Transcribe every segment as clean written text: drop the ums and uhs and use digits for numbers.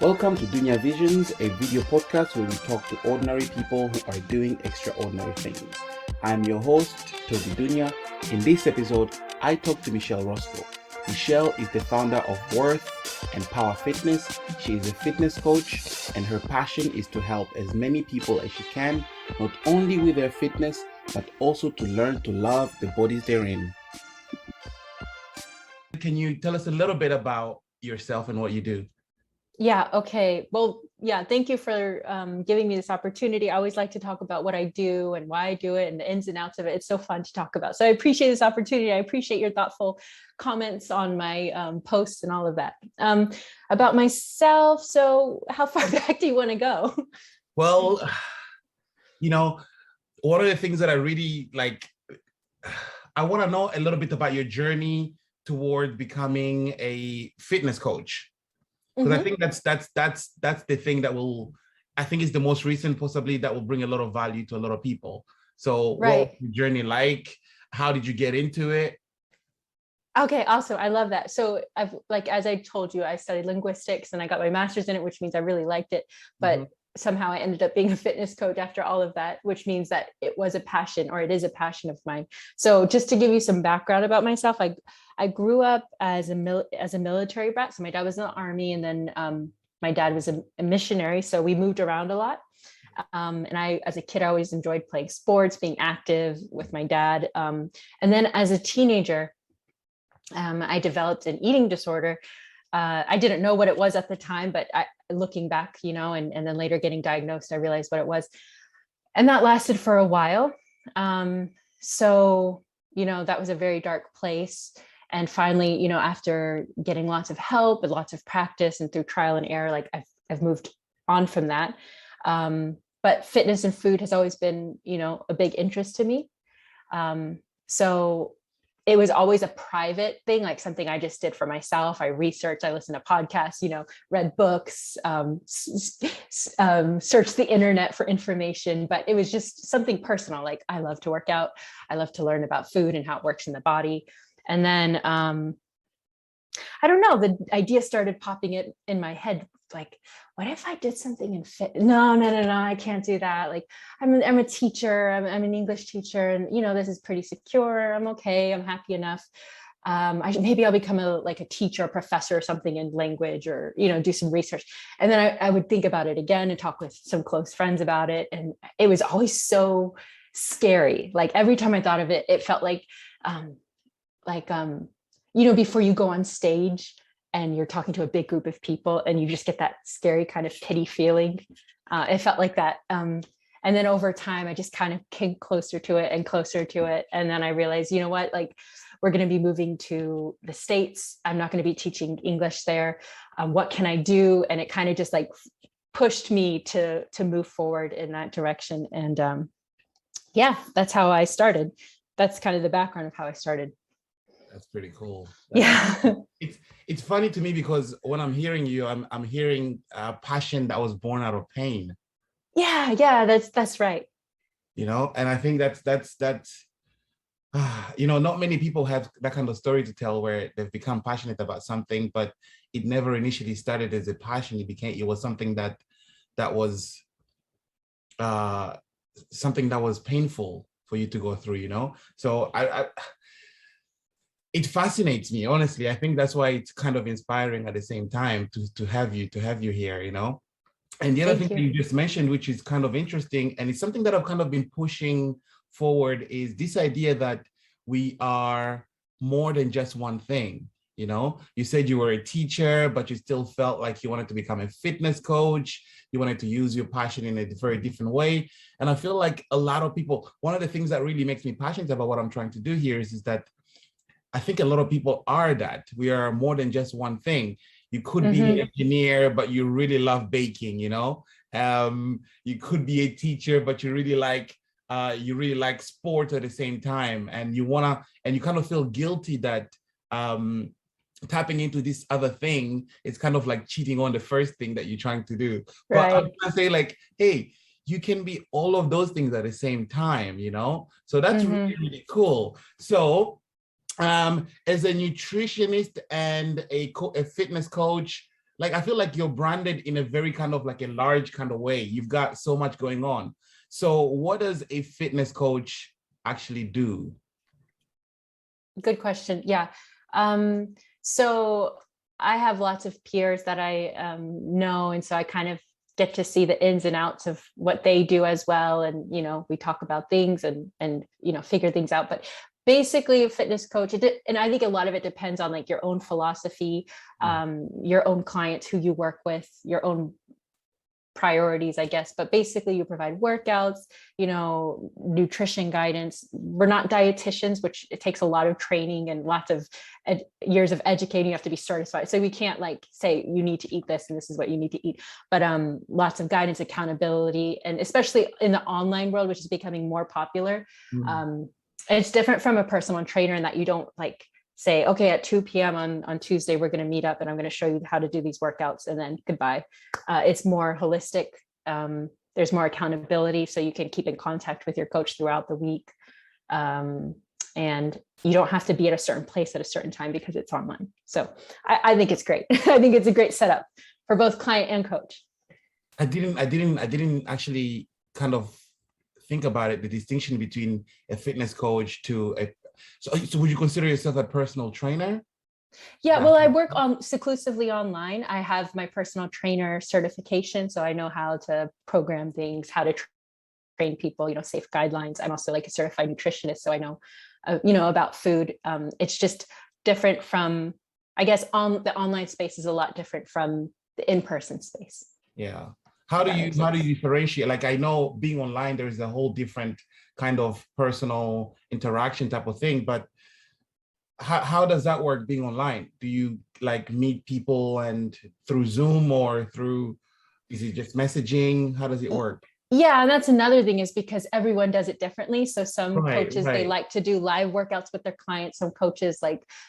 Welcome to Dunya Visions, a video podcast where we talk to ordinary people who are doing extraordinary things. I'm your host, Toby Dunya. In this episode, I talk to Michelle Rosko. Michelle is the founder of Worth and Power Fitness. She is a fitness coach, and her passion is to help as many people as she can, not only with their fitness, but also to learn to love the bodies they're in. Can you tell us a little bit about yourself and what you do? Yeah. Okay. Well, yeah. Thank you for giving me this opportunity. I always like to talk about what I do and why I do it and the ins and outs of it. It's so fun to talk about. So I appreciate this opportunity. I appreciate your thoughtful comments on my posts and all of that. About myself. So how far back do you want to go? Well, one of the things that I really like, I want to know a little bit about your journey toward becoming a fitness coach. Because I think that's the thing that I think is the most recent, possibly, that will bring a lot of value to a lot of people. So Right. What was your journey like? How did you get into it? Okay, awesome. I love that. So as I told you, I studied linguistics and I got my master's in it, which means I really liked it. But somehow I ended up being a fitness coach after all of that, which means that it was a passion, or it is a passion of mine. So just to give you some background about myself, I grew up as a military brat. So my dad was in the army, and then my dad was a missionary. So we moved around a lot. And as a kid, I always enjoyed playing sports, being active with my dad. And then as a teenager, I developed an eating disorder. I didn't know what it was at the time, but looking back, and then later getting diagnosed, I realized what it was. And that lasted for a while. So, that was a very dark place. And finally, after getting lots of help and lots of practice and through trial and error, like I've moved on from that. But fitness and food has always been, a big interest to me. So it was always a private thing, like something I just did for myself. I researched, I listened to podcasts, read books, searched the internet for information, but it was just something personal. Like I love to work out. I love to learn about food and how it works in the body. And then, I don't know, the idea started popping in my head. Like, what if I did something in fit? No, I can't do that. Like, I'm a teacher. I'm an English teacher, and this is pretty secure. I'm okay. I'm happy enough. Maybe I'll become a teacher, a professor, or something in language, or do some research. And then I would think about it again and talk with some close friends about it. And it was always so scary. Like every time I thought of it, it felt before you go on stage and you're talking to a big group of people and you just get that scary kind of pity feeling. It felt like that. And then over time, I just kind of came closer to it and closer to it. And then I realized, we're going to be moving to the States. I'm not going to be teaching English there. What can I do? And it kind of just pushed me to move forward in that direction. And that's how I started. That's kind of the background of how I started. That's pretty cool. It's funny to me because when I'm hearing you, I'm hearing a passion that was born out of pain. Yeah, that's right. And I think that's not many people have that kind of story to tell where they've become passionate about something, but it never initially started as a passion. It was something that was something that was painful for you to go through. So it fascinates me, honestly. I think that's why it's kind of inspiring at the same time to have you here, And the other thing that you just mentioned, which is kind of interesting, and it's something that I've kind of been pushing forward, is this idea that we are more than just one thing. You said you were a teacher, but you still felt like you wanted to become a fitness coach. You wanted to use your passion in a very different way. And I feel like a lot of people, one of the things that really makes me passionate about what I'm trying to do here is that I think a lot of people are that. We are more than just one thing. You could be an engineer, but you really love baking, You could be a teacher, but you really like sports at the same time. And you kind of feel guilty that tapping into this other thing is kind of like cheating on the first thing that you're trying to do. Right. But I'm gonna say hey, you can be all of those things at the same time, So that's really, really cool. So as a nutritionist and a fitness coach, like I feel like you're branded in a very kind of like a large kind of way. You've got so much going on. So what does a fitness coach actually do? Good question. Yeah. So I have lots of peers that I know, and so I kind of get to see the ins and outs of what they do as well. And we talk about things and figure things out. But basically, a fitness coach, and I think a lot of it depends on like your own philosophy, your own clients who you work with, your own priorities, I guess. But basically, you provide workouts, nutrition guidance. We're not dietitians, which it takes a lot of training and lots of years of educating. You have to be certified, so we can't like say you need to eat this and this is what you need to eat. But lots of guidance, accountability, and especially in the online world, which is becoming more popular. It's different from a personal trainer in that you don't like say, okay, at 2 p.m. on Tuesday, we're going to meet up and I'm going to show you how to do these workouts and then goodbye. It's more holistic. There's more accountability, so you can keep in contact with your coach throughout the week. And you don't have to be at a certain place at a certain time because it's online. So I think it's great. I think it's a great setup for both client and coach. I didn't actually kind of think about it, the distinction between a fitness coach to a so would you consider yourself a personal trainer? Yeah, well, I work on exclusively online. I have my personal trainer certification, so I know how to program things, how to train people, safe guidelines. I'm also like a certified nutritionist, so I know, about food. It's just different from, I guess, on the online space is a lot different from the in-person space. Yeah. How do you differentiate? Like, I know being online, there's a whole different kind of personal interaction type of thing, but how does that work being online? Do you like meet people and through Zoom or is it just messaging? How does it work? Yeah, and that's another thing, is because everyone does it differently. So some coaches, they like to do live workouts with their clients. Some coaches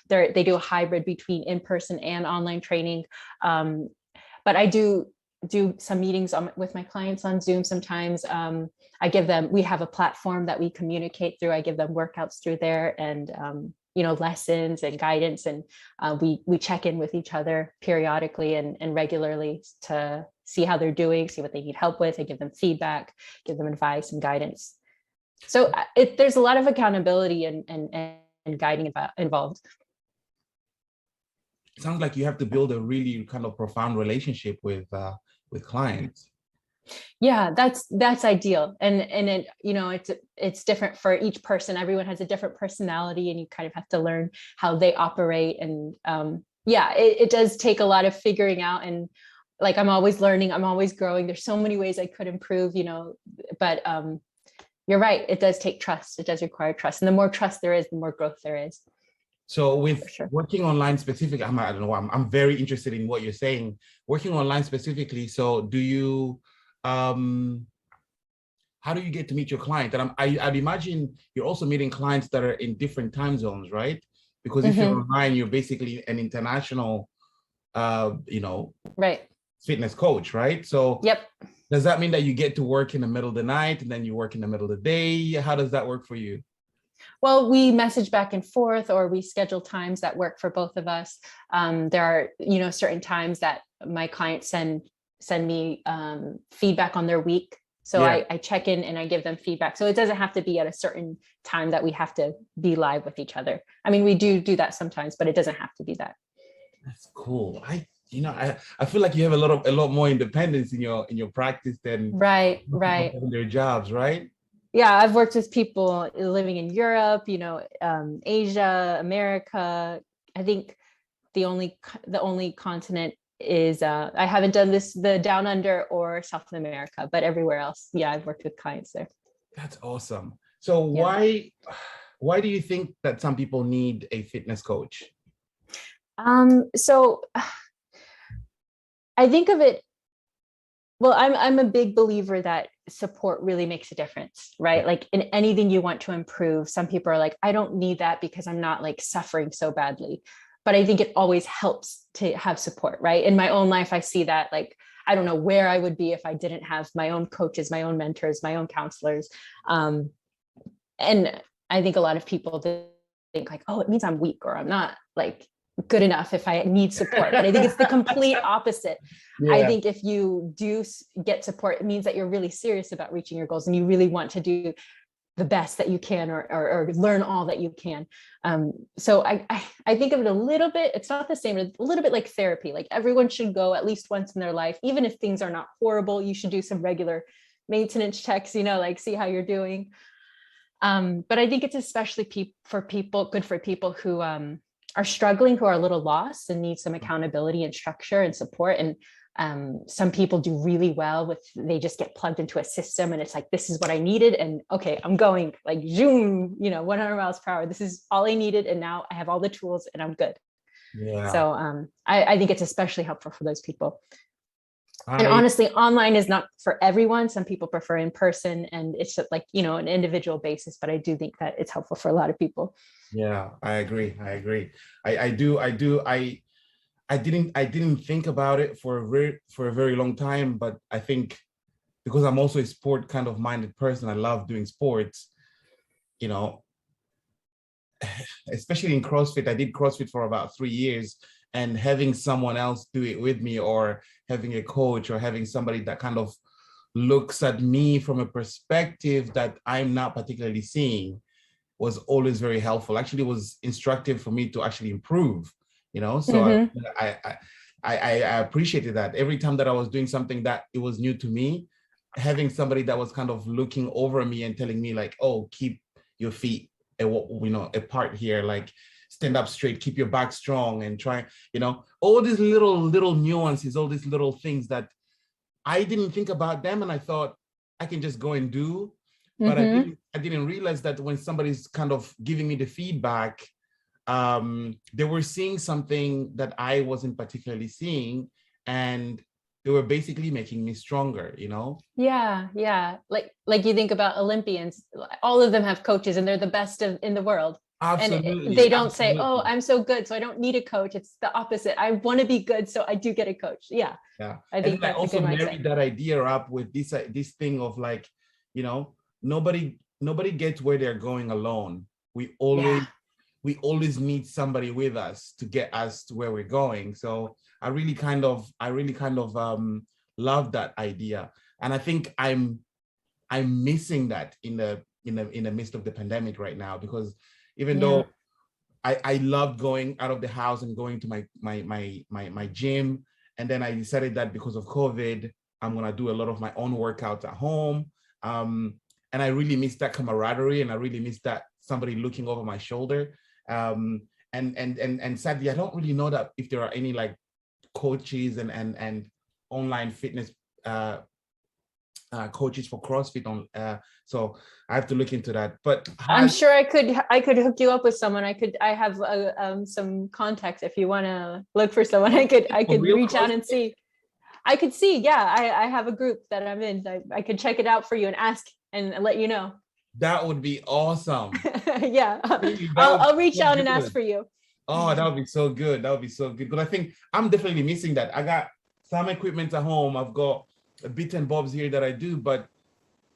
they do a hybrid between in-person and online training. But I do some meetings with my clients on Zoom sometimes. We have a platform that we communicate through. I give them workouts through there and, lessons and guidance. And we check in with each other periodically and regularly to see how they're doing, see what they need help with. I give them feedback, give them advice and guidance. So there's a lot of accountability and guiding involved. It sounds like you have to build a really kind of profound relationship with clients. Yeah, that's ideal. And it, it's different for each person. Everyone has a different personality and you kind of have to learn how they operate. And it does take a lot of figuring out. And like, I'm always learning, I'm always growing. There's so many ways I could improve, but you're right. It does take trust. It does require trust. And the more trust there is, the more growth there is. So with working online specifically, I don't know, I'm very interested in what you're saying, working online specifically. So do you, how do you get to meet your client? And I'd imagine you're also meeting clients that are in different time zones, right? Because if you're online, you're basically an international, right, fitness coach, right? So yep. Does that mean that you get to work in the middle of the night and then you work in the middle of the day? How does that work for you? Well, we message back and forth, or we schedule times that work for both of us. There are, certain times that my clients send me feedback on their week. So I check in and I give them feedback. So it doesn't have to be at a certain time that we have to be live with each other. I mean, we do that sometimes, but it doesn't have to be that. That's cool. I feel like you have a lot more independence in your practice than right in their jobs, right? Yeah, I've worked with people living in Europe, Asia, America. I think the only continent is I haven't done the down under or South America, but everywhere else, yeah, I've worked with clients there. That's awesome. So why do you think that some people need a fitness coach? So I think of it, well, I'm a big believer that support really makes a difference, right? Like in anything you want to improve, some people are like, I don't need that because I'm not like suffering so badly. But I think it always helps to have support, right? In my own life, I see that, like, I don't know where I would be if I didn't have my own coaches, my own mentors, my own counselors. And I think a lot of people think like, oh, it means I'm weak or I'm not like good enough if I need support. But I think it's the complete opposite. I think if you do get support, it means that you're really serious about reaching your goals and you really want to do the best that you can, or learn all that you can. So I think of it a little bit, it's not the same, a little bit like therapy. Like everyone should go at least once in their life, even if things are not horrible. You should do some regular maintenance checks, like see how you're doing. But I think it's especially good for people who are struggling, who are a little lost and need some accountability and structure and support. And some people do really well they just get plugged into a system and it's like, this is what I needed. And okay, I'm going like zoom, 100 miles per hour. This is all I needed. And now I have all the tools and I'm good. Yeah. So I think it's especially helpful for those people. And honestly, online is not for everyone. Some people prefer in person, and it's just like, an individual basis, but I do think that it's helpful for a lot of people. Yeah, I agree. I didn't think about it for a very long time, but I think because I'm also a sport kind of minded person, I love doing sports, especially in CrossFit. I did CrossFit for about 3 years, and having someone else do it with me, or having a coach, or having somebody that kind of looks at me from a perspective that I'm not particularly seeing, was always very helpful. Actually, it was instructive for me to actually improve, so I appreciated that. Every time that I was doing something that it was new to me, having somebody that was kind of looking over me and telling me like, oh, keep your feet apart here, like stand up straight, keep your back strong, and try, all these little nuances, all these little things that I didn't think about them, and I thought I can just go and do. But I didn't realize that when somebody's kind of giving me the feedback, they were seeing something that I wasn't particularly seeing, and they were basically making me stronger, Yeah. Like you think about Olympians, all of them have coaches and they're the best in the world. Absolutely. And they don't say, oh, I'm so good, so I don't need a coach. It's the opposite. I want to be good, so I do get a coach. Yeah. I think that's a good mindset. I also married that idea up with this thing of like, nobody gets where they're going alone. We always need somebody with us to get us to where we're going. So I really kind of love that idea, and I think I'm missing that in the midst of the pandemic right now, because even though I love going out of the house and going to my gym, and then I decided that because of COVID, I'm gonna do a lot of my own workouts at home, and I really miss that camaraderie, and I really miss that somebody looking over my shoulder. And sadly, I don't really know that if there are any like coaches and online fitness coaches for CrossFit so I have to look into that. But I'm sure I could hook you up with someone. I have some contacts if you want to look for someone. I could reach out and see. I could see. Yeah, I have a group that I'm in. I could check it out for you and ask and let you know. That would be awesome. Yeah, I'll reach out and ask for you. Oh, that would be so good. That would be so good. But I think I'm definitely missing that. I got some equipment at home. I've got bits and bobs here that I do, but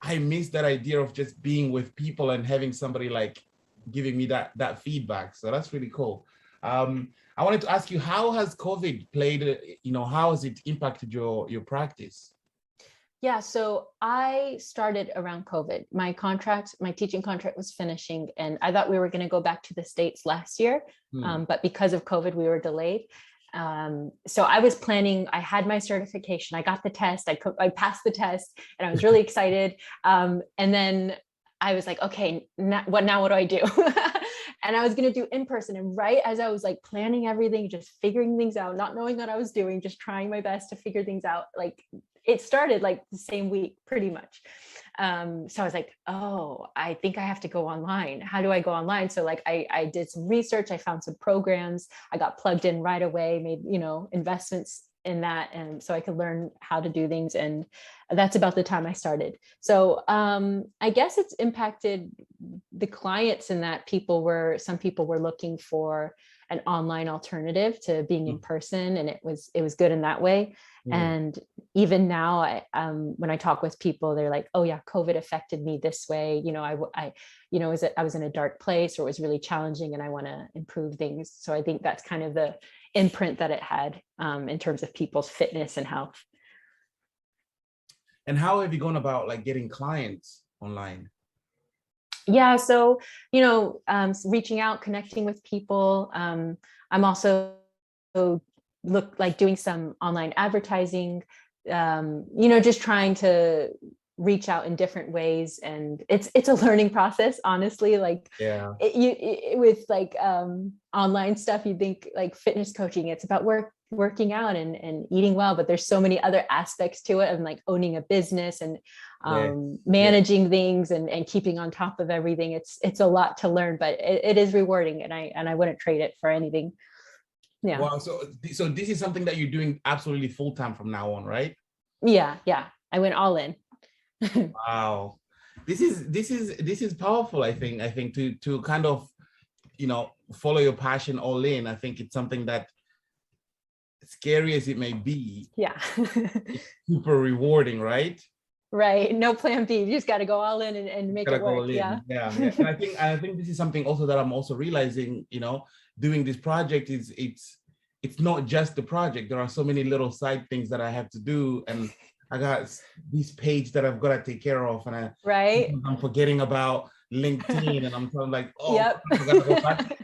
I miss that idea of just being with people and having somebody like giving me that feedback. So that's really cool. I wanted to ask you, how has COVID played, how has it impacted your practice? Yeah, so I started around COVID. My teaching contract was finishing, and I thought we were going to go back to the States last year, but because of COVID, we were delayed. So I was planning, I had my certification, I got the test, I passed the test, and I was really excited. And then I was like, okay, what do I do? And I was going to do in person. And right as I was like planning everything, just figuring things out, not knowing what I was doing, just trying my best to figure things out, like it started like the same week, pretty much. So I was like, oh, I think I have to go online. How do I go online? So like I did some research, I found some programs, I got plugged in right away, made, investments in that. And so I could learn how to do things. And that's about the time I started. So I guess it's impacted the clients in that some people were looking for an online alternative to being in person, and it was good in that way. And even now, when I talk with people, they're like, oh yeah, COVID affected me this way. I was in a dark place, or it was really challenging, and I want to improve things. So I think that's kind of the imprint that it had in terms of people's fitness and health. And how have you gone about like getting clients online? Yeah, so reaching out, connecting with people. I'm also doing some online advertising, just trying to reach out in different ways, and it's a learning process, honestly. With online stuff, you think like fitness coaching, it's about working out and eating well, but there's so many other aspects to it, and like owning a business and managing things and keeping on top of everything. It's a lot to learn, but it is rewarding, and I wouldn't trade it for anything. Yeah. Wow. So this is something that you're doing absolutely full time from now on, right? Yeah. I went all in. Wow. This is powerful. I think to kind of, follow your passion all in. I think it's something that, scary as it may be, it's super rewarding, right? Right. No plan B. You just got to go all in and make it work. Yeah. And I think this is something also that I'm also realizing, doing this project it's not just the project. There are so many little side things that I have to do, and I got this page that I've got to take care of, and I'm forgetting about LinkedIn, and I'm like, oh, yep. I gotta go back.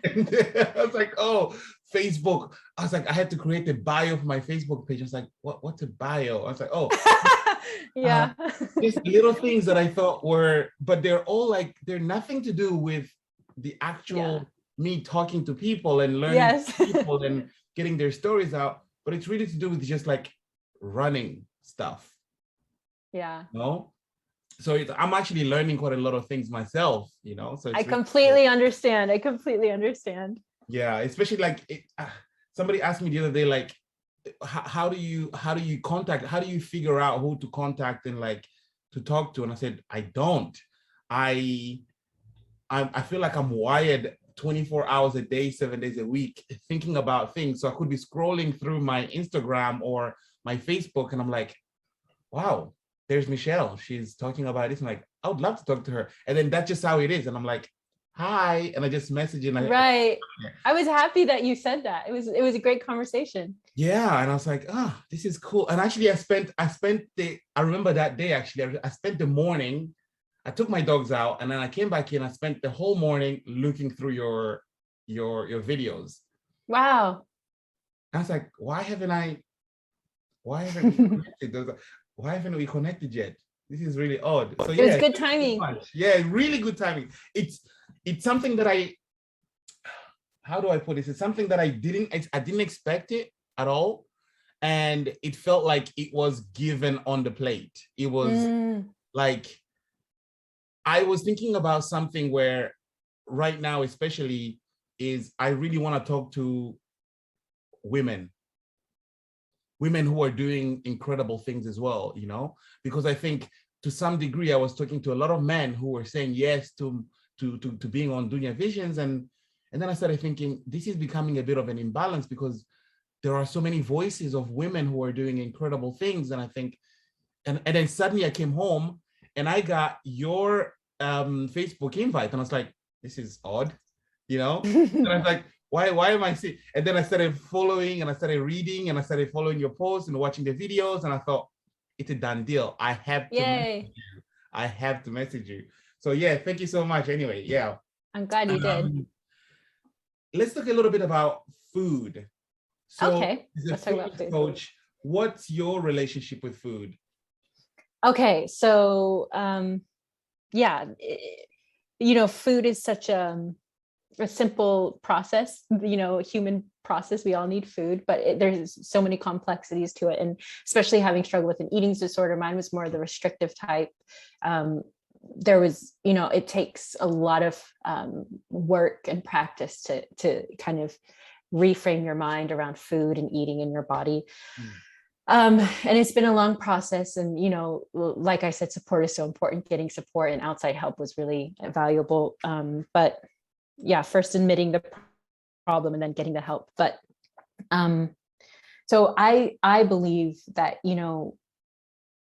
I was like, oh, Facebook. I was like, I had to create the bio for my Facebook page. I was like, what's a bio? I was like, oh, yeah. Just little things that I thought were, but they're all like, they're nothing to do with the actual me talking to people and learning people and getting their stories out, but it's really to do with just like running stuff. Yeah. So I'm actually learning quite a lot of things myself, so I completely understand. Yeah, especially like somebody asked me the other day, like, how do you figure out who to contact and like to talk to? And I said, I don't. I feel like I'm wired 24 hours a day, 7 days a week, thinking about things. So I could be scrolling through my Instagram or my Facebook, and I'm like, wow, there's Michelle. She's talking about this. I'm like, I would love to talk to her. And then that's just how it is. And I'm like, hi. And I just message and I was happy that you said that. It was a great conversation. Yeah. And I was like, oh, this is cool. And actually I remember that day, actually, I spent the morning, I took my dogs out, and then I came back in. I spent the whole morning looking through your videos. Wow. I was like, why haven't we connected yet? This is really odd. So it was good timing. Yeah, really good timing. It's something that how do I put this? It's something that I didn't expect it at all. And it felt like it was given on the plate. It was like, I was thinking about something where right now, especially, is I really want to talk to women who are doing incredible things as well, because I think to some degree, I was talking to a lot of men who were saying yes to being on Dunya Visions. And then I started thinking, this is becoming a bit of an imbalance, because there are so many voices of women who are doing incredible things. And I think, and then suddenly I came home and I got your Facebook invite, and I was like, this is odd, and I was like, why am I seeing? And then I started following, and I started reading, and I started following your posts and watching the videos, and I thought, it's a done deal. I have to message you. So yeah, thank you so much. Anyway, yeah. I'm glad you did. Let's talk a little bit about food. So okay, let's talk about food. Coach, what's your relationship with food? Okay, so food is such a simple process, human process. We all need food, but there's so many complexities to it. And especially having struggled with an eating disorder, mine was more the restrictive type. There was, it takes a lot of work and practice to kind of reframe your mind around food and eating in your body. And it's been a long process. And, like I said, support is so important. Getting support and outside help was really valuable. But yeah, first admitting the problem and then getting the help. But so I believe that,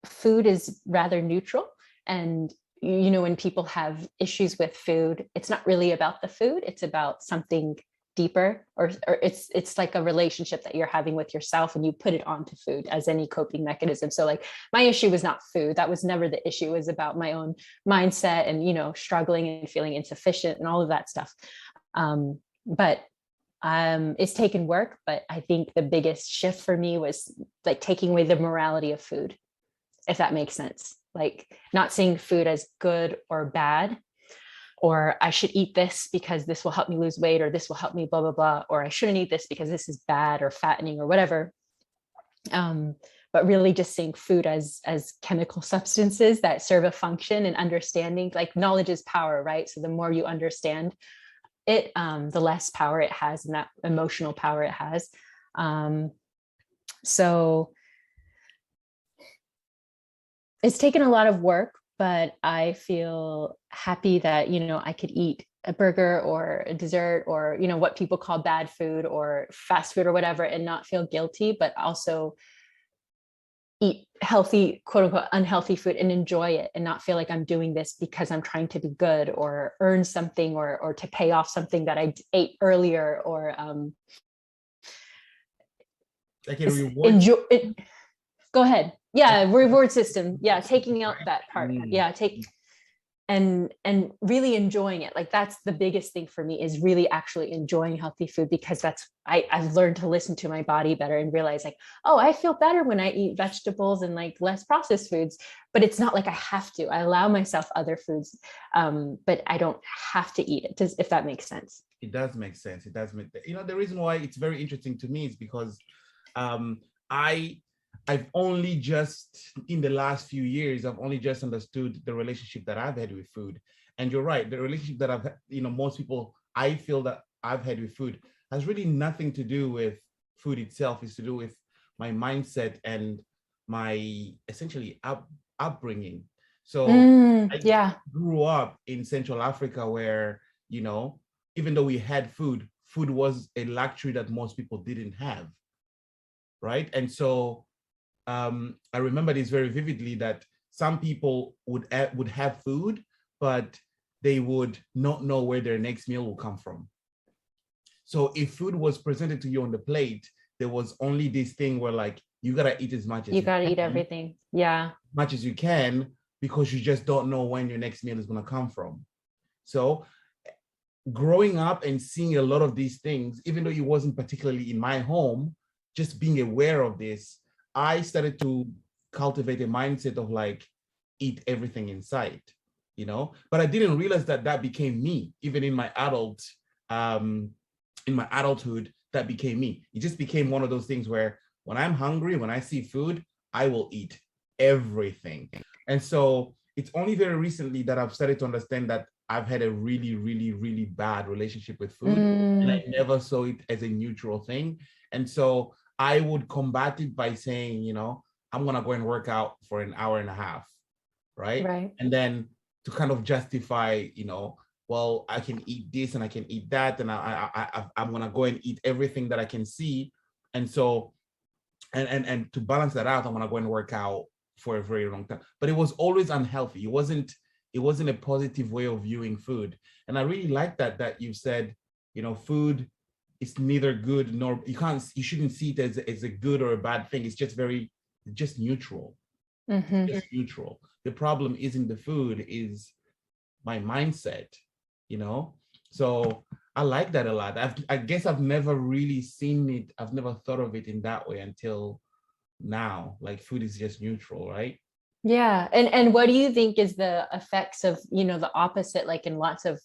food is rather neutral. And, when people have issues with food, it's not really about the food, it's about something deeper, or it's like a relationship that you're having with yourself, and you put it onto food as any coping mechanism. So like my issue was not food. That was never the issue. It was about my own mindset and, struggling and feeling insufficient and all of that stuff. But it's taken work, but I think the biggest shift for me was like taking away the morality of food, if that makes sense. Like not seeing food as good or bad, or I should eat this because this will help me lose weight, or this will help me blah, blah, blah, or I shouldn't eat this because this is bad or fattening or whatever. But really just seeing food as chemical substances that serve a function, and understanding, like knowledge is power, right? So the more you understand it, the less power it has, and that emotional power it has. So it's taken a lot of work, but I feel happy that, I could eat a burger or a dessert, or, what people call bad food or fast food or whatever, and not feel guilty, but also eat healthy, quote unquote, unhealthy food and enjoy it, and not feel like I'm doing this because I'm trying to be good or earn something, or to pay off something that I ate earlier, or like a reward. enjoy it. Go ahead. Yeah, reward system. Yeah, taking out that part. Yeah, and really enjoying it. Like that's the biggest thing for me, is really actually enjoying healthy food, because I've learned to listen to my body better and realize like, oh, I feel better when I eat vegetables and like less processed foods. But it's not like I have to. I allow myself other foods, but I don't have to eat it, if that makes sense. It does make sense. It does make, the reason why it's very interesting to me is because I've only just, in the last few years, I've only just understood the relationship that I've had with food. And you're right, the relationship that most people, I feel that I've had with food has really nothing to do with food itself. It's to do with my mindset and my essentially upbringing. So I grew up in Central Africa where, even though we had food was a luxury that most people didn't have. Right. And so I remember this very vividly, that some people would have food, but they would not know where their next meal will come from. So if food was presented to you on the plate, there was only this thing where like, you got to eat as much as you got to eat everything. Yeah. As much as you can, because you just don't know when your next meal is going to come from. So growing up and seeing a lot of these things, even though it wasn't particularly in my home, just being aware of this, I started to cultivate a mindset of like, eat everything in sight, but I didn't realize that became me. Even in my adulthood, that became me. It just became one of those things where when I'm hungry, when I see food, I will eat everything. And so it's only very recently that I've started to understand that I've had a really, really, really bad relationship with food, and I never saw it as a neutral thing. And so I would combat it by saying, I'm going to go and work out for an hour and a half. Right. And then to kind of justify, well, I can eat this and I can eat that. And I'm going to go and eat everything that I can see. And so, and to balance that out, I'm going to go and work out for a very long time. But it was always unhealthy. It wasn't a positive way of viewing food. And I really like that you said, food, it's neither good nor, you shouldn't see it as a good or a bad thing. It's just neutral. Just neutral. The problem isn't the food, is my mindset, So I like that a lot. I guess I've never really seen it. I've never thought of it in that way until now. Like food is just neutral, right? Yeah. And what do you think is the effects of, the opposite, like in lots of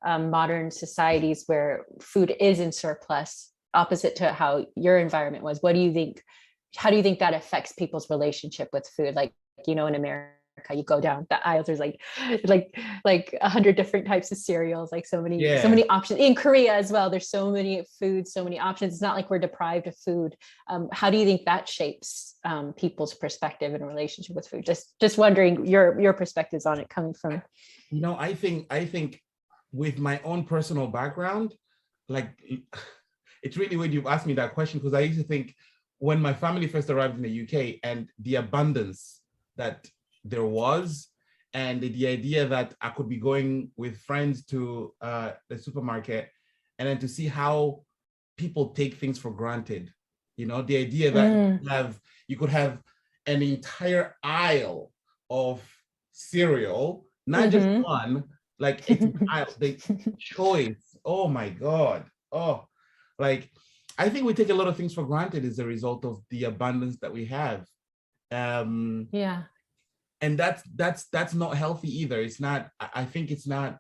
modern societies where food is in surplus, opposite to how your environment was? How do you think that affects people's relationship with food? Like, in America, you go down the aisles, there's like 100 different types of cereals, like so many options. In Korea as well, there's so many foods, so many options. It's not like we're deprived of food. How do you think that shapes people's perspective and relationship with food? Just wondering your perspectives on it coming from. I think with my own personal background, like, it's really weird you've asked me that question, because I used to think when my family first arrived in the UK and the abundance that there was, and the idea that I could be going with friends to the supermarket, and then to see how people take things for granted. You know, the idea that you could have an entire aisle of cereal, not just one, like it's an aisle, the choice. Oh my God. Oh, like I think we take a lot of things for granted as a result of the abundance that we have. Yeah. And that's not healthy either. It's not, I think it's not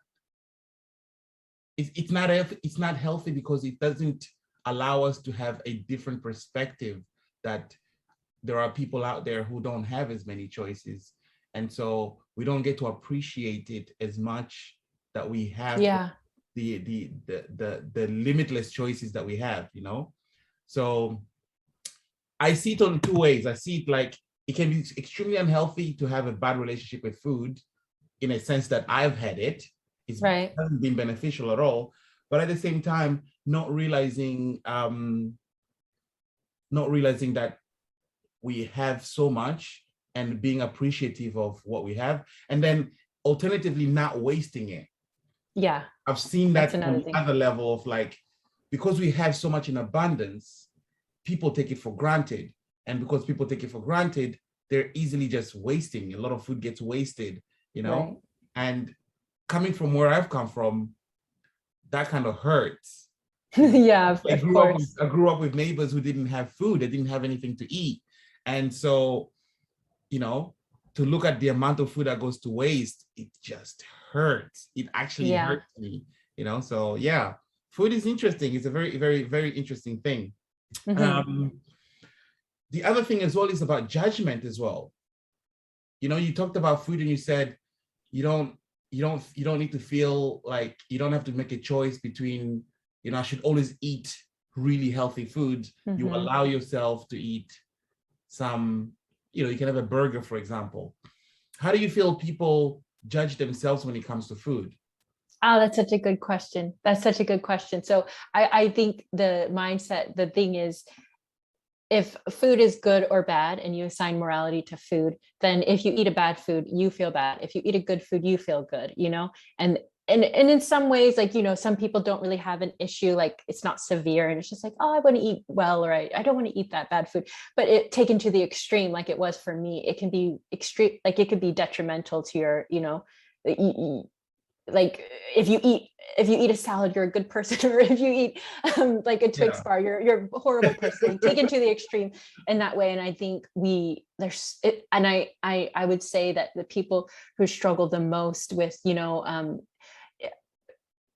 healthy because it doesn't allow us to have a different perspective, that there are people out there who don't have as many choices, and so we don't get to appreciate it as much that we have. Yeah. The limitless choices that we have, you know. So I see it on two ways. I see it like it can be extremely unhealthy to have a bad relationship with food, in a sense that I've had it. It hasn't been beneficial at all. But at the same time, not realizing that we have so much, and being appreciative of what we have, and then alternatively not wasting it. Yeah. I've seen that on the other level of like, because we have so much in abundance, people take it for granted. And because people take it for granted, they're easily just wasting. A lot of food gets wasted, you know? Right. And coming from where I've come from, that kind of hurts. Yeah, I grew up with neighbors who didn't have food. They didn't have anything to eat. And so, you know, to look at the amount of food that goes to waste, it just hurts. It actually hurts me, you know? So yeah, food is interesting. It's a very, very, very interesting thing. The other thing as well is about judgment as well. You know, you talked about food and you said, you don't need to feel like you don't have to make a choice between, you know, I should always eat really healthy food. You allow yourself to eat some, you know, you can have a burger, for example. How do you feel people judge themselves when it comes to food? Oh, that's such a good question. So I think the mindset, the thing is, if food is good or bad and you assign morality to food, then if you eat a bad food, you feel bad. If you eat a good food, you feel good, you know? And in some ways, like, you know, some people don't really have an issue, like it's not severe and it's just like, oh, I want to eat well, or I don't want to eat that bad food. But it taken to the extreme, like it was for me, it can be extreme, like it could be detrimental to your, you know, like if you eat a salad, you're a good person, or if you eat like a Twix bar, you're a horrible person, like taken to the extreme in that way. And I think I would say that the people who struggle the most with, you know,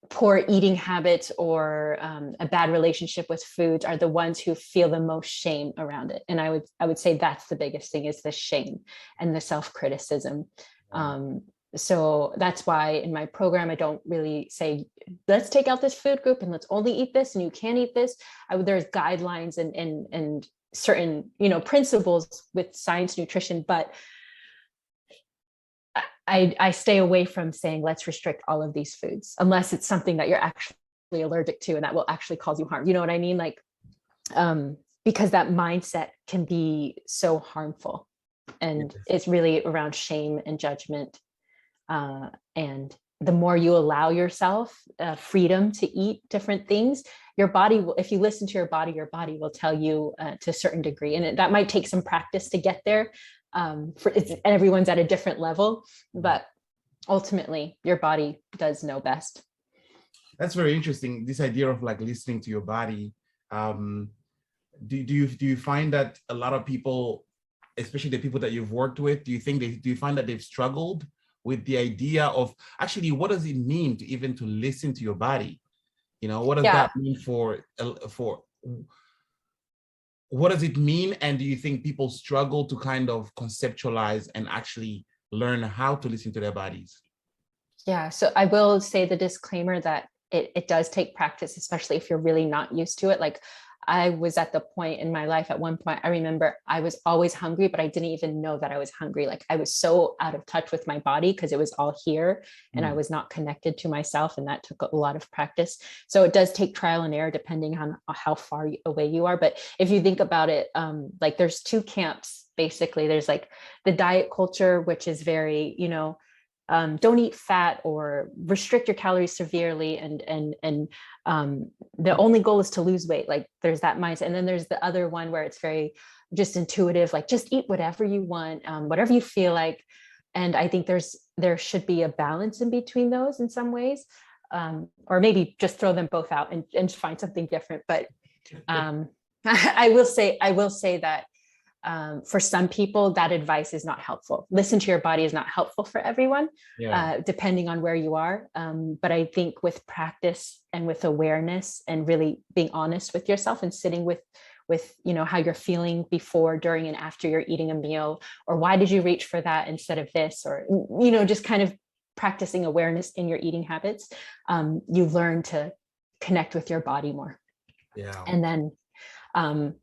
poor eating habits or a bad relationship with foods are the ones who feel the most shame around it. And I would say that's the biggest thing, is the shame and the self-criticism. So that's why in my program, I don't really say, let's take out this food group and let's only eat this and you can't eat this. There's guidelines and certain, you know, principles with science nutrition, but I stay away from saying, let's restrict all of these foods, unless it's something that you're actually allergic to and that will actually cause you harm. You know what I mean? Like, because that mindset can be so harmful, and it's really around shame and judgment. And the more you allow yourself freedom to eat different things, your body will, if you listen to your body will tell you to a certain degree. And that might take some practice to get there. And everyone's at a different level, but ultimately your body does know best. That's very interesting. This idea of like listening to your body. Do you find that a lot of people, especially the people that you've worked with, do you find that they've struggled with the idea of actually, what does it mean to even to listen to your body? You know, what does that mean for what does it mean? And do you think people struggle to kind of conceptualize and actually learn how to listen to their bodies? Yeah, so I will say the disclaimer that it does take practice, especially if you're really not used to it. Like I was at the point in my life, at one point, I remember I was always hungry, but I didn't even know that I was hungry. Like I was so out of touch with my body because it was all here and I was not connected to myself. And that took a lot of practice. So it does take trial and error depending on how far away you are. But if you think about it, like there's two camps, basically. There's like the diet culture, which is very, don't eat fat or restrict your calories severely, and the only goal is to lose weight. Like there's that mindset. And then there's the other one where it's very just intuitive, like just eat whatever you want, whatever you feel like. And I think there should be a balance in between those in some ways, or maybe just throw them both out and find something different. But I will say that for some people, that advice is not helpful. Listen to your body is not helpful for everyone, depending on where you are. But I think with practice and with awareness and really being honest with yourself and sitting with how you're feeling before, during, and after you're eating a meal, or why did you reach for that instead of this, or just kind of practicing awareness in your eating habits, you learn to connect with your body more. And then I'm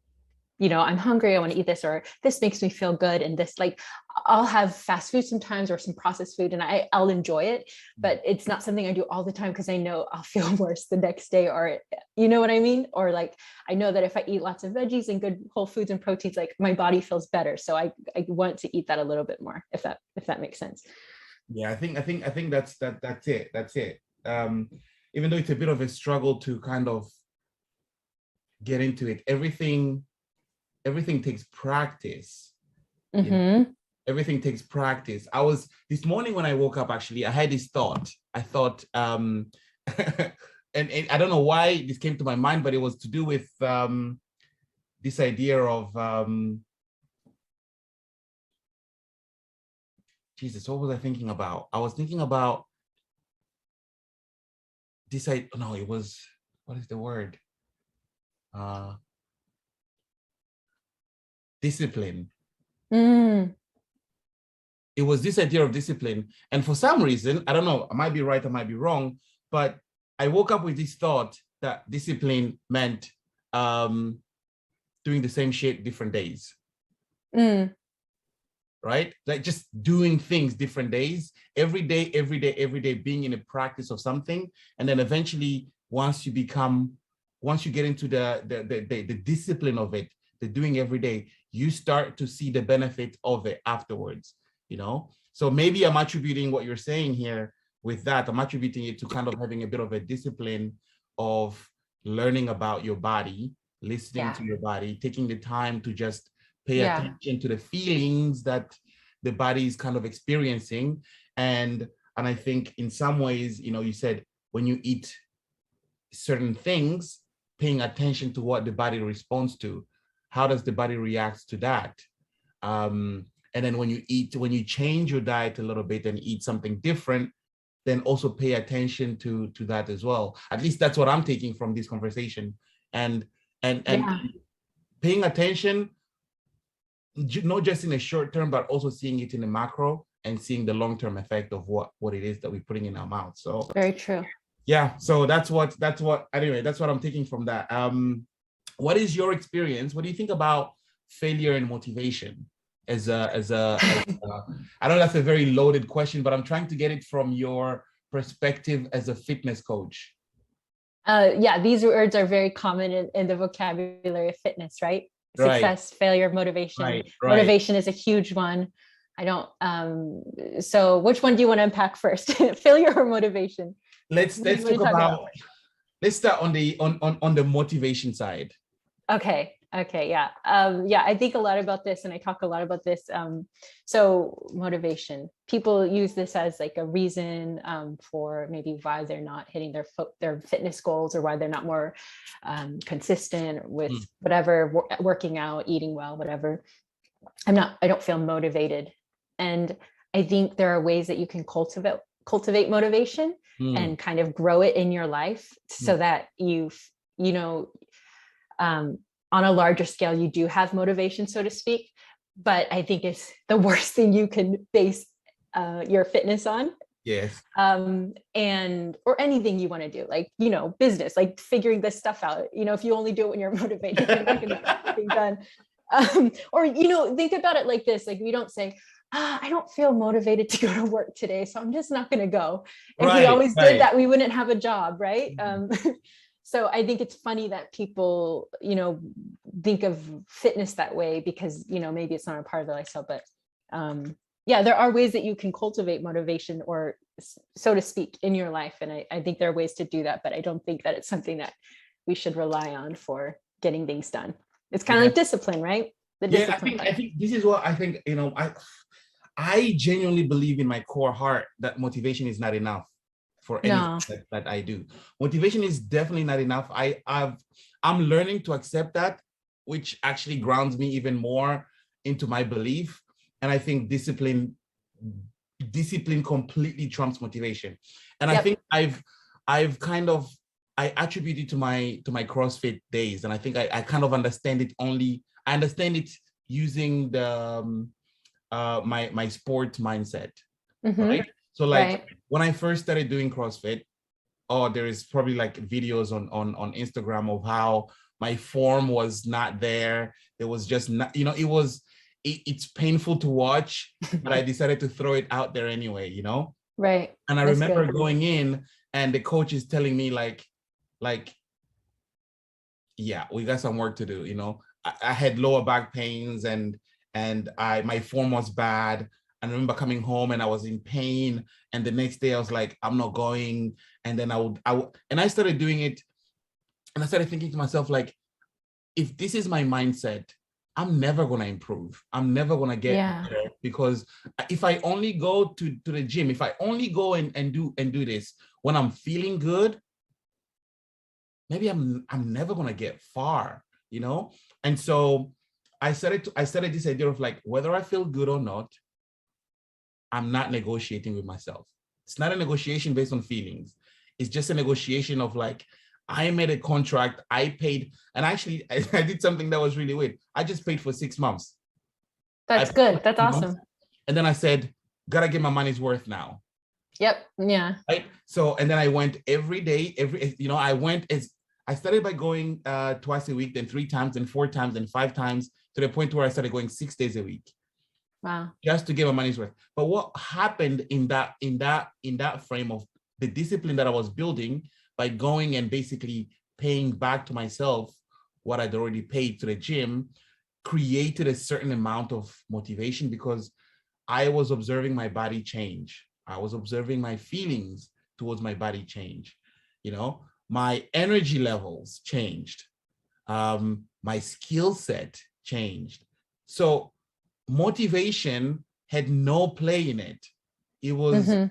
hungry, I want to eat this, or this makes me feel good. And this, like, I'll have fast food sometimes or some processed food and I'll enjoy it, but it's not something I do all the time because I know I'll feel worse the next day, or you know what I mean? Or like, I know that if I eat lots of veggies and good whole foods and proteins, like my body feels better. So I want to eat that a little bit more, if that makes sense. Yeah, I think that's it. That's it. Even though it's a bit of a struggle to kind of get into it, everything takes practice. Everything takes practice. This morning when I woke up, actually, I had this thought. I thought, and I don't know why this came to my mind, but it was to do with this idea of, Jesus, what was I thinking about? I was thinking about this. It was, what is the word? Discipline. It was this idea of discipline. And for some reason, I don't know, I might be right, I might be wrong, but I woke up with this thought that discipline meant doing the same shit different days. Right? Like just doing things different days, every day, being in a practice of something. And then eventually, once you get into the discipline of it, the doing every day, you start to see the benefit of it afterwards, So maybe I'm attributing what you're saying here with that. I'm attributing it to kind of having a bit of a discipline of learning about your body, listening to your body, taking the time to just pay attention to the feelings that the body is kind of experiencing. And I think in some ways, you said when you eat certain things, paying attention to what the body responds to. How does the body react to that? And then when you change your diet a little bit and eat something different, then also pay attention to that as well. At least that's what I'm taking from this conversation. And paying attention, not just in a short term, but also seeing it in the macro and seeing the long-term effect of what it is that we're putting in our mouth. So very true. Yeah. So that's what I'm taking from that. What is your experience? What do you think about failure and motivation as a I know that's a very loaded question, but I'm trying to get it from your perspective as a fitness coach. These words are very common in the vocabulary of fitness, right? Success, failure, motivation. Right. Motivation is a huge one. I don't. So which one do you want to unpack first? Failure or motivation? Let's talk about. Let's start on the motivation side. Okay. Yeah. I think a lot about this, and I talk a lot about this. So motivation. People use this as like a reason for maybe why they're not hitting their fitness goals, or why they're not more consistent with whatever, working out, eating well, whatever. I don't feel motivated, and I think there are ways that you can cultivate motivation and kind of grow it in your life so that on a larger scale, you do have motivation, so to speak. But I think it's the worst thing you can base your fitness on Yes. And or anything you want to do, like, you know, business, like figuring this stuff out. You know, if you only do it when you're motivated, you're not going to get anything done. Or, you know, think about it like this, like we don't say, I don't feel motivated to go to work today, so I'm just not going to go. If we always did that, we wouldn't have a job, right? So I think it's funny that people, you know, think of fitness that way because, you know, maybe it's not a part of their lifestyle, but yeah, there are ways that you can cultivate motivation, or so to speak, in your life. And I think there are ways to do that, but I don't think that it's something that we should rely on for getting things done. It's kind of like discipline, right? The discipline. I think this is what I think, you know, I genuinely believe in my core heart that motivation is not enough for anything that I do. Motivation is definitely not enough. I'm learning to accept that, which actually grounds me even more into my belief. And I think discipline completely trumps motivation. And I think I've kind of, I attribute it to my CrossFit days. And I think I kind of understand it using the my sport mindset, right? So like when I first started doing CrossFit, there is probably like videos on Instagram of how my form was not there. There was just not, you know, it's painful to watch, but I decided to throw it out there anyway, you know? Right. And I remember going in and the coach is telling me like, yeah, we got some work to do, you know? I had lower back pains and my form was bad. And I remember coming home and I was in pain. And the next day I was like, I'm not going. And then I started doing it. And I started thinking to myself, like, if this is my mindset, I'm never going to improve. I'm never going to get better, because if I only go to the gym, if I only go and do this when I'm feeling good, maybe I'm never going to get far, you know? And so I started this idea of like, whether I feel good or not, I'm not negotiating with myself. It's not a negotiation based on feelings. It's just a negotiation of like, I made a contract, I paid, and actually I did something that was really weird. I just paid for 6 months. That's good. That's awesome. And then I said, gotta get my money's worth now. Yep. Yeah. Right. So, and then I went every day, I started by going twice a week, then 3 times, then 4 times, then 5 times, to the point where I started going 6 days a week. Wow. Just to get my money's worth. But what happened in that frame of the discipline that I was building by going and basically paying back to myself what I'd already paid to the gym, created a certain amount of motivation, because I was observing my body change. I was observing my feelings towards my body change. You know, my energy levels changed. My skill set changed. So motivation had no play in it. It was, and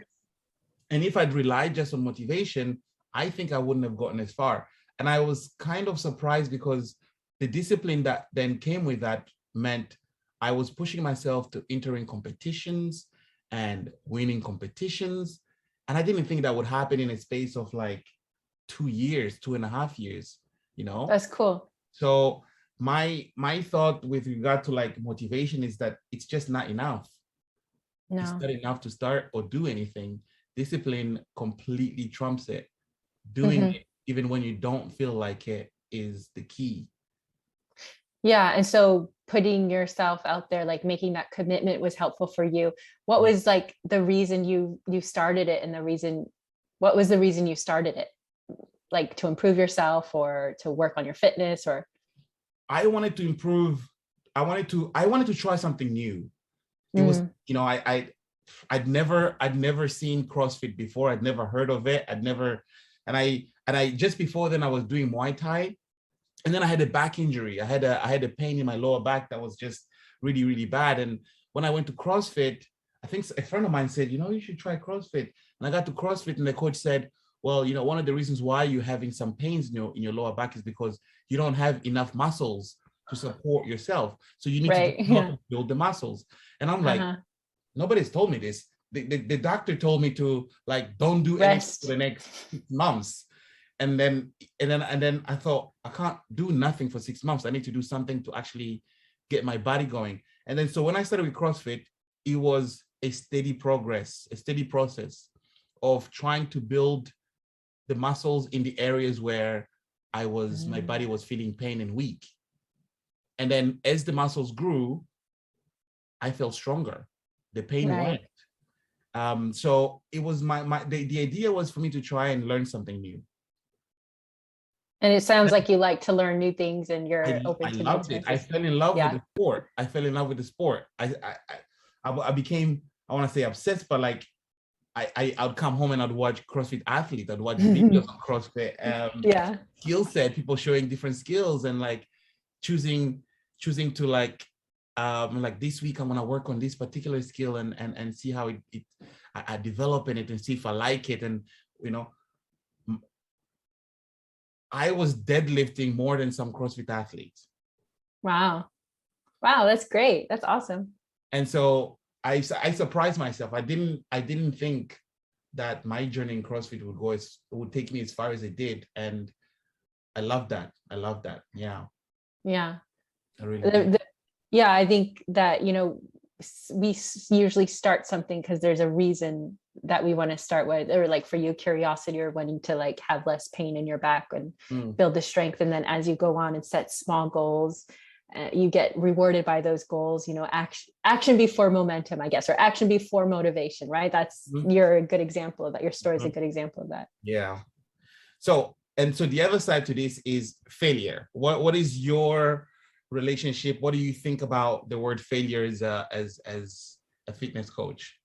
if I'd relied just on motivation, I think I wouldn't have gotten as far. And I was kind of surprised, because the discipline that then came with that meant I was pushing myself to entering competitions and winning competitions. And I didn't think that would happen in a space of like 2 years, 2.5 years, you know? That's cool. So my thought with regard to like motivation is that it's just not enough. No. It's not enough to start or do anything. Discipline completely trumps it. Doing it even when you don't feel like it is the key. Yeah. And so putting yourself out there, like making that commitment, was helpful for you. What was like the reason you started it, and what was the reason you started it? Like to improve yourself or to work on your fitness? Or I wanted to improve. I wanted to try something new. It was, you know, I'd never seen CrossFit before. I'd never heard of it. And I just before then I was doing Muay Thai, and then I had a back injury. I had a pain in my lower back that was just really, really bad. And when I went to CrossFit, I think a friend of mine said, you know, you should try CrossFit. And I got to CrossFit, and the coach said, well, you know, one of the reasons why you're having some pains in your lower back is because you don't have enough muscles to support yourself. So you need to build the muscles. And I'm like, nobody's told me this. The doctor told me to like, don't do anything for the next 6 months. And then I thought, I can't do nothing for 6 months. I need to do something to actually get my body going. And then so when I started with CrossFit, it was a steady progress, a steady process. of trying to build the muscles in the areas where my body was feeling pain and weak. And then as the muscles grew, I felt stronger. The pain went. So it was the idea was for me to try and learn something new. And it sounds like you like to learn new things and you're open to new loved it. I fell in love with the sport. I became, I want to say obsessed, but like I would come home and I'd watch CrossFit athletes. I'd watch videos on CrossFit. Skill set, people showing different skills and like choosing to like this week I'm gonna work on this particular skill and see how I develop in it and see if I like it. And you know, I was deadlifting more than some CrossFit athletes. Wow, that's great. That's awesome. And so I surprised myself. I didn't think that my journey in CrossFit would take me as far as it did, and I love that. Yeah. I really do. I think that, you know, we usually start something because there's a reason that we want to start with, or like for you, curiosity, or wanting to like have less pain in your back and build the strength. And then as you go on and set small goals, you get rewarded by those goals, you know, action before momentum, I guess, or action before motivation, right? That's, you're a good example of that. Your story is a good example of that. Yeah. So the other side to this is failure. What is your relationship? What do you think about the word failure as a fitness coach?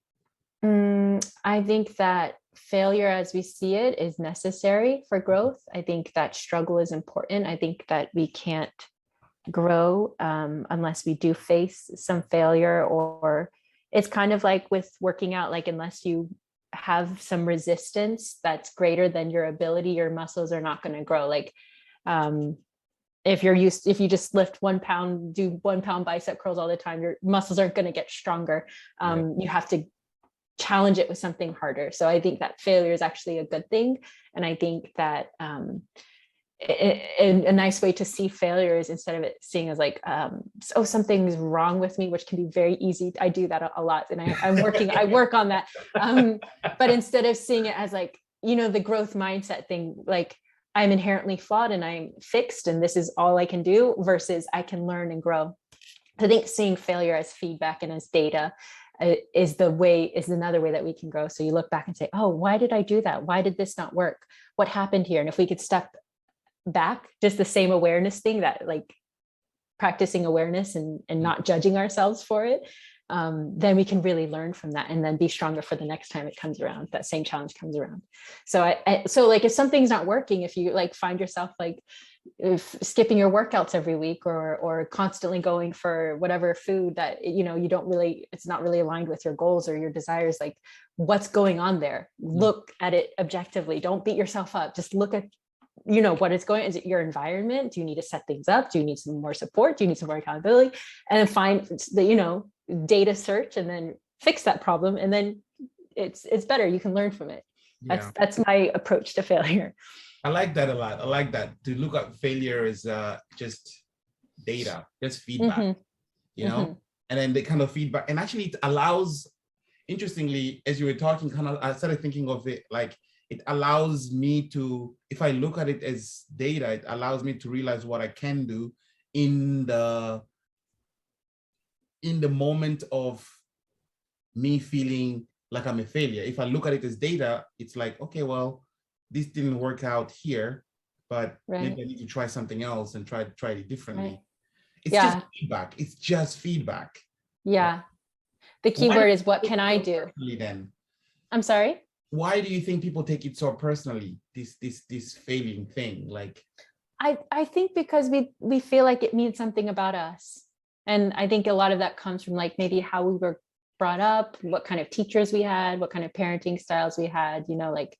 I think that failure as we see it is necessary for growth. I think that struggle is important. I think that we can't grow unless we do face some failure, or it's kind of like with working out, like unless you have some resistance that's greater than your ability, your muscles are not going to grow. Like if you just lift 1 pound, do 1 pound bicep curls all the time, your muscles aren't going to get stronger. You have to challenge it with something harder. So I think that failure is actually a good thing. And I think that a nice way to see failure is, instead of it seeing as like, oh, something's wrong with me, which can be very easy. I do that a lot, and I work on that. But instead of seeing it as like, you know, the growth mindset thing, like I'm inherently flawed and I'm fixed and this is all I can do, versus I can learn and grow. I think seeing failure as feedback and as data is another way that we can grow. So you look back and say, oh, why did I do that? Why did this not work? What happened here? And if we could step back, just the same awareness thing, that like practicing awareness and not judging ourselves for it, then we can really learn from that and then be stronger for the next time it comes around, that same challenge comes around. So so like if something's not working, if you like find yourself like skipping your workouts every week, or constantly going for whatever food that, you know, it's not really aligned with your goals or your desires, like what's going on there? Look at it objectively. Don't beat yourself up. Just look at, you know, what is going, is it your environment? Do you need to set things up? Do you need some more support? Do you need some more accountability? And then find the, you know, data search and then fix that problem. And then it's better. You can learn from it. That's my approach to failure. I like that a lot. I like that, to look at failure as just data, just feedback, you know, and then the kind of feedback. And actually it allows, interestingly, as you were talking, kind of, I started thinking of it like, it allows me to, if I look at it as data, it allows me to realize what I can do in the moment of me feeling like I'm a failure. If I look at it as data, it's like, okay, well, this didn't work out here, but maybe I need to try something else and try it differently. It's just feedback. It's just feedback. Yeah. The key word is, what can I do? Then, I'm sorry? Why do you think people take it so personally, this failing thing? Like, I think because we feel like it means something about us. And I think a lot of that comes from like maybe how we were brought up, what kind of teachers we had, what kind of parenting styles we had, you know, like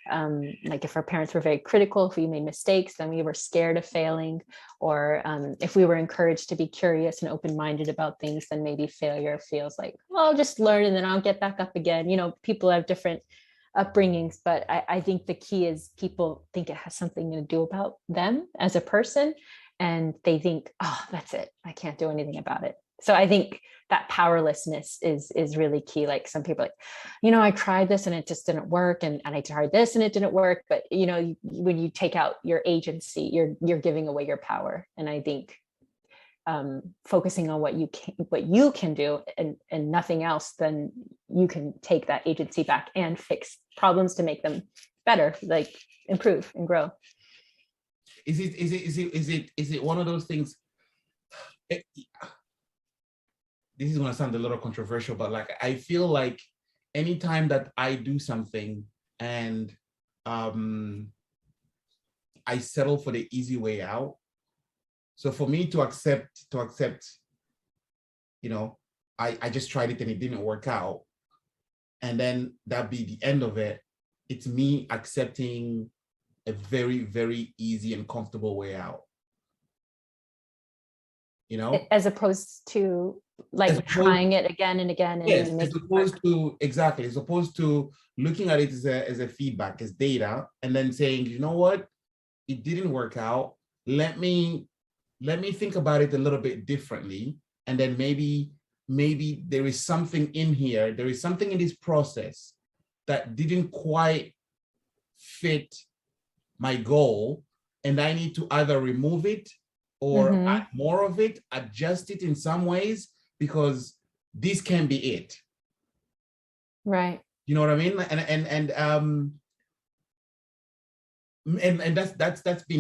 if our parents were very critical, if we made mistakes, then we were scared of failing, or if we were encouraged to be curious and open-minded about things, then maybe failure feels like, well, I'll just learn and then I'll get back up again. You know, people have different upbringings, but I think the key is people think it has something to do about them as a person, and they think, oh, that's it, I can't do anything about it. So I think that powerlessness is really key. Like some people like, I tried this and it just didn't work. And I tried this and it didn't work. But, when you take out your agency, you're giving away your power. And I think focusing on what you can do and nothing else, then you can take that agency back and fix problems to make them better, like improve and grow. Is it one of those things? This is going to sound a little controversial, but like, I feel like anytime that I do something and I settle for the easy way out. So for me to accept, I just tried it and it didn't work out. And then that be the end of it. It's me accepting a very, very easy and comfortable way out. As opposed to trying it again and again. And yes, as opposed to looking at it as a feedback, as data, and then saying, you know what, it didn't work out. Let me think about it a little bit differently. And then maybe there is something in here, there is something in this process that didn't quite fit my goal. And I need to either remove it or add more of it, adjust it in some ways, because this can be it. Right. You know what I mean? And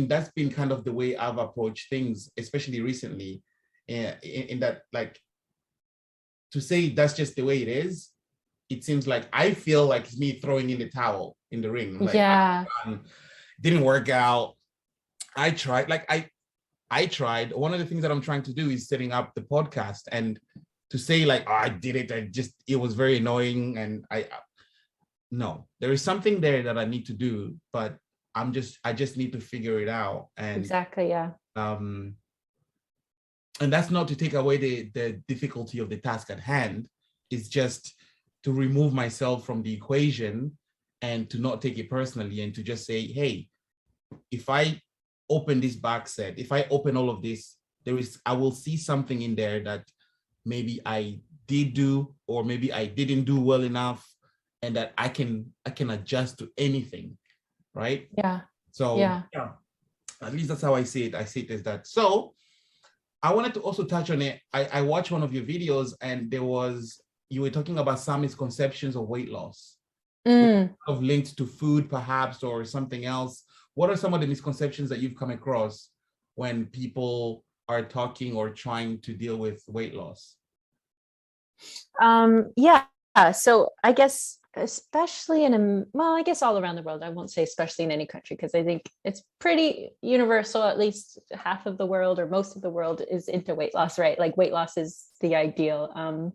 that's been kind of the way I've approached things, especially recently, in that, like, to say that's just the way it is, it seems like I feel like it's me throwing in the towel in the ring. Like, yeah, didn't work out. I tried. One of the things that I'm trying to do is setting up the podcast, and to say like, oh, I did it, it was very annoying, and no, there is something there that I need to do, but I just need to figure it out. And exactly, yeah. And that's not to take away the difficulty of the task at hand. It's just to remove myself from the equation and to not take it personally, and to just say, hey, if I open this box set, if I open all of this, I will see something in there that maybe I did do, or maybe I didn't do well enough, and that I can adjust to anything, right? Yeah. So yeah, at least that's how I see it. I see it as that. So I wanted to also touch on it. I watched one of your videos, and you were talking about some misconceptions of weight loss, of linked to food perhaps, or something else. What are some of the misconceptions that you've come across when people are talking or trying to deal with weight loss? Yeah. So I guess, especially I guess all around the world, I won't say especially in any country, because I think it's pretty universal. At least half of the world, or most of the world, is into weight loss, right? Like, weight loss is the ideal.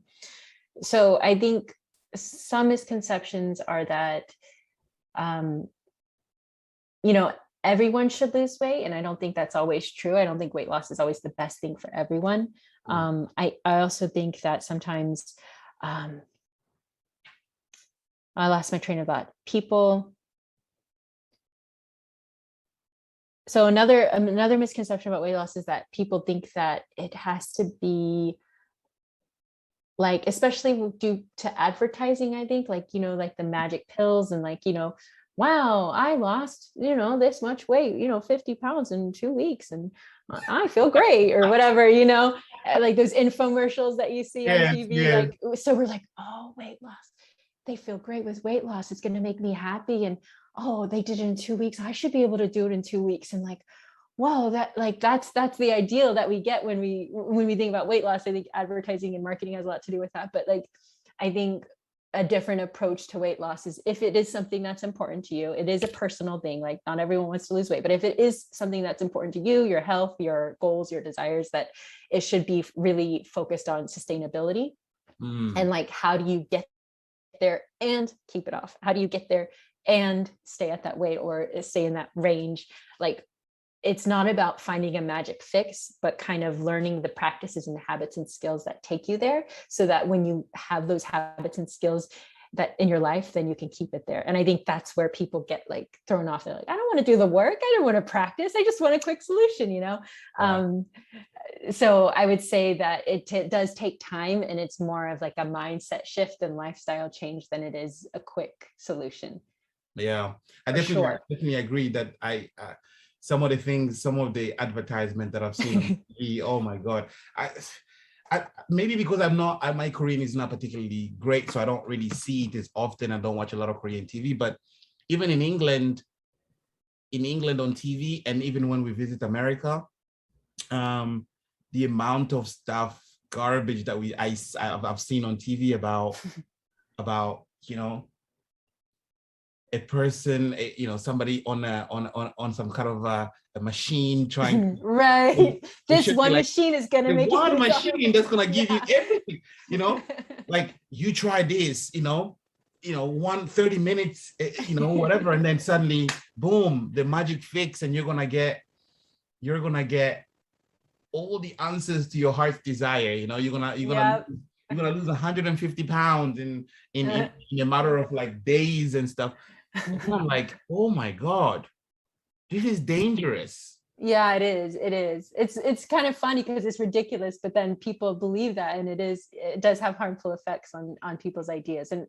So I think some misconceptions are that, everyone should lose weight. And I don't think that's always true. I don't think weight loss is always the best thing for everyone. I also think that sometimes, I lost my train of thought. So another misconception about weight loss is that people think that it has to be, like, especially due to advertising, I think, like, like the magic pills, and like, wow, I lost, this much weight, 50 pounds in 2 weeks, and I feel great, or whatever, like those infomercials that you see on TV. Yes. Like, so we're like, oh, weight loss, they feel great with weight loss. It's going to make me happy. And, oh, they did it in 2 weeks. I should be able to do it in 2 weeks. And like, whoa, that's the ideal that we get when we think about weight loss. I think advertising and marketing has a lot to do with that. But like, I think a different approach to weight loss is, if it is something that's important to you, it is a personal thing. Like, not everyone wants to lose weight, but if it is something that's important to you, your health, your goals, your desires, that it should be really focused on sustainability. And like, how do you get there and keep it off? How do you get there and stay at that weight, or stay in that range? Like, it's not about finding a magic fix, but kind of learning the practices and the habits and skills that take you there, so that when you have those habits and skills, that in your life, then you can keep it there. And I think that's where people get like thrown off. They're like, I don't want to do the work. I don't want to practice. I just want a quick solution, you know? Yeah. So I would say that it does take time, and it's more of like a mindset shift and lifestyle change than it is a quick solution. Yeah, I For definitely, sure. definitely agree that some of the things, some of the advertisement that I've seen on TV, oh my God. I maybe because my Korean is not particularly great, so I don't really see it as often. I don't watch a lot of Korean TV, but even in England on TV, and even when we visit America, the amount of garbage that I've seen on TV about, you know, a person, somebody on some kind of a machine trying right. This should be one like machine is going to the make one it machine that's going to give you Yeah. everything, like you try this, 30 minutes, whatever, and then suddenly, boom, the magic fix, and you're gonna get all the answers to your heart's desire. Yep. You're gonna lose 150 pounds in a matter of like days and stuff. And I'm like, oh my God, this is dangerous. Yeah, it is. It is. It's kind of funny because it's ridiculous, but then people believe that, and it does have harmful effects on people's ideas. And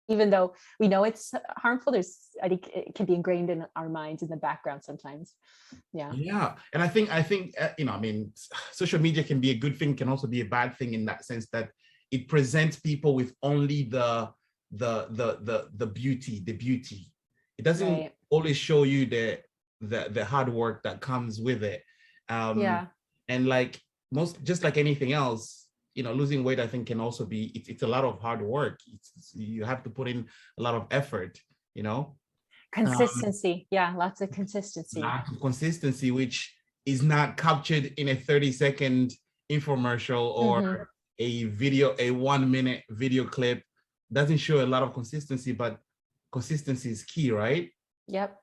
even though we know it's harmful, I think it can be ingrained in our minds in the background sometimes. Yeah. Yeah, and I think social media can be a good thing, can also be a bad thing in that sense that it presents people with only the beauty. It doesn't always show you the hard work that comes with it. Yeah. And like just like anything else, losing weight, I think, can also be, it's a lot of hard work. You have to put in a lot of effort, Consistency. Yeah, lots of consistency. Which is not captured in a 30-second infomercial or a 1-minute video clip. Doesn't show a lot of consistency, but consistency is key, right? Yep.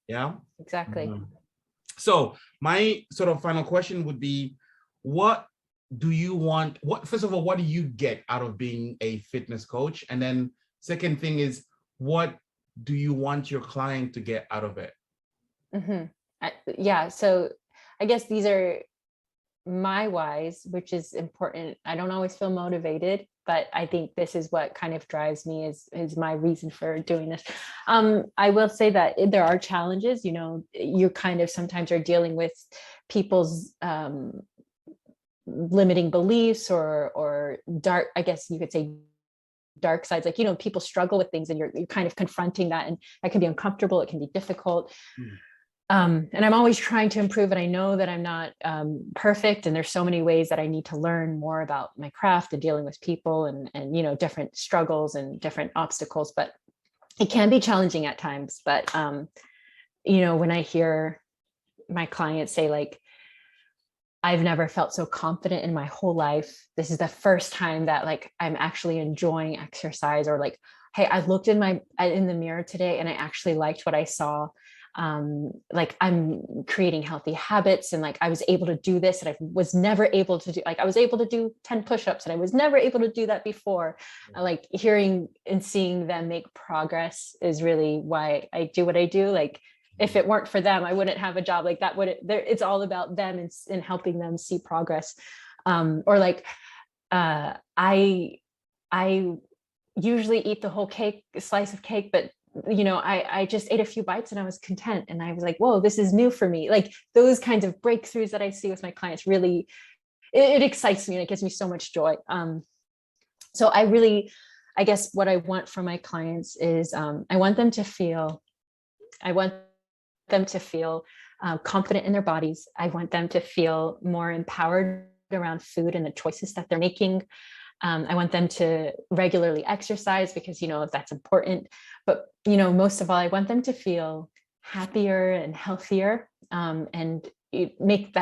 Yeah, exactly. So my sort of final question would be, what do you want? First of all, what do you get out of being a fitness coach? And then second thing is, what do you want your client to get out of it? Yeah. So I guess these are my whys, which is important. I don't always feel motivated, but I think this is what kind of drives me, is my reason for doing this. I will say that there are challenges, you kind of sometimes are dealing with people's limiting beliefs or dark, I guess you could say dark sides, like, people struggle with things and you're kind of confronting that, and that can be uncomfortable. It can be difficult. And I'm always trying to improve, and I know that I'm not perfect, and there's so many ways that I need to learn more about my craft and dealing with people and different struggles and different obstacles, but it can be challenging at times. But when I hear my clients say, like, I've never felt so confident in my whole life. This is the first time that, like, I'm actually enjoying exercise, or like, hey, I looked in the mirror today and I actually liked what I saw. Like, I'm creating healthy habits, and like I was able to do this, and I was never able to do, like, I was able to do 10 push-ups and I was never able to do that before. Like, hearing and seeing them make progress is really why I do what I do. Like, if it weren't for them, I wouldn't have a job like that. It's all about them and helping them see progress. Or like, I usually eat the whole slice of cake, but I just ate a few bites and I was content, and I was like, whoa, this is new for me. Like, those kinds of breakthroughs that I see with my clients, really, it excites me, and it gives me so much joy. So I guess what I want from my clients is, I want them to feel confident in their bodies. I want them to feel more empowered around food and the choices that they're making. I want them to regularly exercise because, that's important. But, most of all, I want them to feel happier and healthier, and make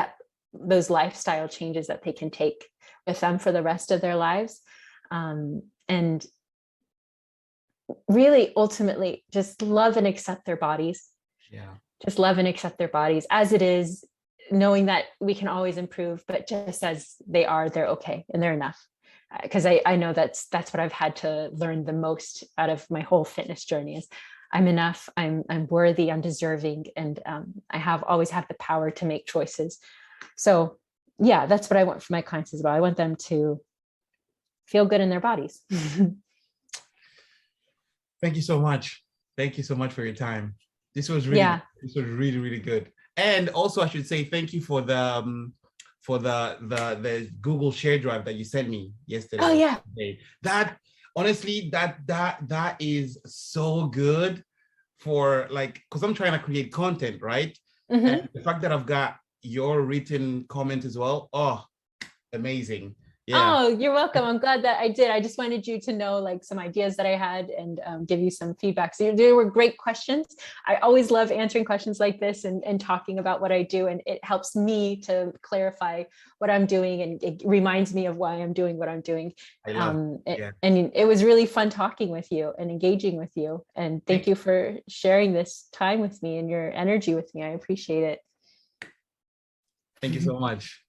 those lifestyle changes that they can take with them for the rest of their lives. And really, ultimately, just love and accept their bodies. Yeah. Just love and accept their bodies as it is, knowing that we can always improve, but just as they are, they're okay and they're enough. because I know that's what I've had to learn the most out of my whole fitness journey is I'm enough, I'm worthy, I'm deserving, and I always have the power to make choices. So yeah, that's what I want for my clients as well. I want them to feel good in their bodies. Thank you so much. Thank you so much for your time. This was really, really good. And also I should say thank you for the Google Share Drive that you sent me yesterday. Oh yeah. That honestly, that is so good for like, because I'm trying to create content, right? Mm-hmm. And the fact that I've got your written comment as well, oh, amazing. Yeah. Oh, you're welcome. I'm glad that I did. I just wanted you to know like some ideas that I had and give you some feedback. So they were great questions. I always love answering questions like this and talking about what I do. And it helps me to clarify what I'm doing. And it reminds me of why I'm doing what I'm doing. I love it. And it was really fun talking with you and engaging with you. And thank you for sharing this time with me and your energy with me. I appreciate it. Thank you so much.